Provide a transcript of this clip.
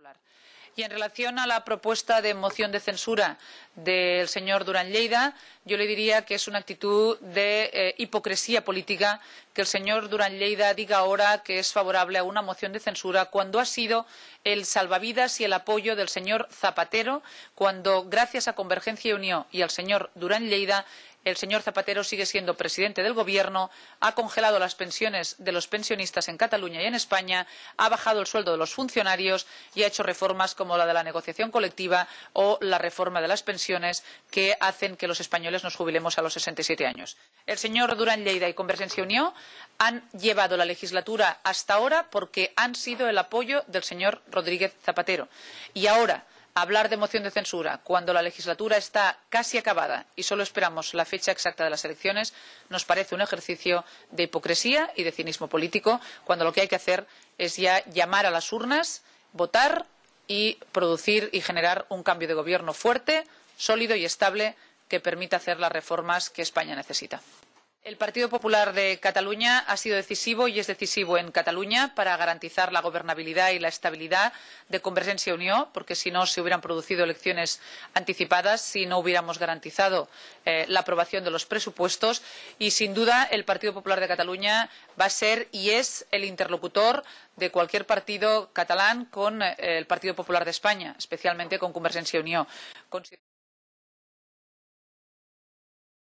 Popular. Y en relación a la propuesta de moción de censura del señor Duran Lleida, yo le diría que es una actitud de hipocresía política que el señor Duran Lleida diga ahora que es favorable a una moción de censura cuando ha sido el salvavidas y el apoyo del señor Zapatero, cuando gracias a Convergencia y Unió y al señor Duran Lleida el señor Zapatero sigue siendo presidente del Gobierno, ha congelado las pensiones de los pensionistas en Cataluña y en España, ha bajado el sueldo de los funcionarios y ha hecho reformas como la de la negociación colectiva o la reforma de las pensiones que hacen que los españoles nos jubilemos a los 67 años. El señor Duran Lleida y Convergencia y Unió han llevado la legislatura hasta ahora porque han sido el apoyo del señor Rodríguez Zapatero. Y ahora, hablar de moción de censura cuando la legislatura está casi acabada y solo esperamos la fecha exacta de las elecciones nos parece un ejercicio de hipocresía y de cinismo político, cuando lo que hay que hacer es ya llamar a las urnas, votar y producir y generar un cambio de gobierno fuerte, sólido y estable que permita hacer las reformas que España necesita. El Partido Popular de Cataluña ha sido decisivo y es decisivo en Cataluña para garantizar la gobernabilidad y la estabilidad de Convergencia y Unió, porque si no se hubieran producido elecciones anticipadas, si no hubiéramos garantizado la aprobación de los presupuestos y, sin duda, el Partido Popular de Cataluña va a ser y es el interlocutor de cualquier partido catalán con el Partido Popular de España, especialmente con Convergencia y Unió.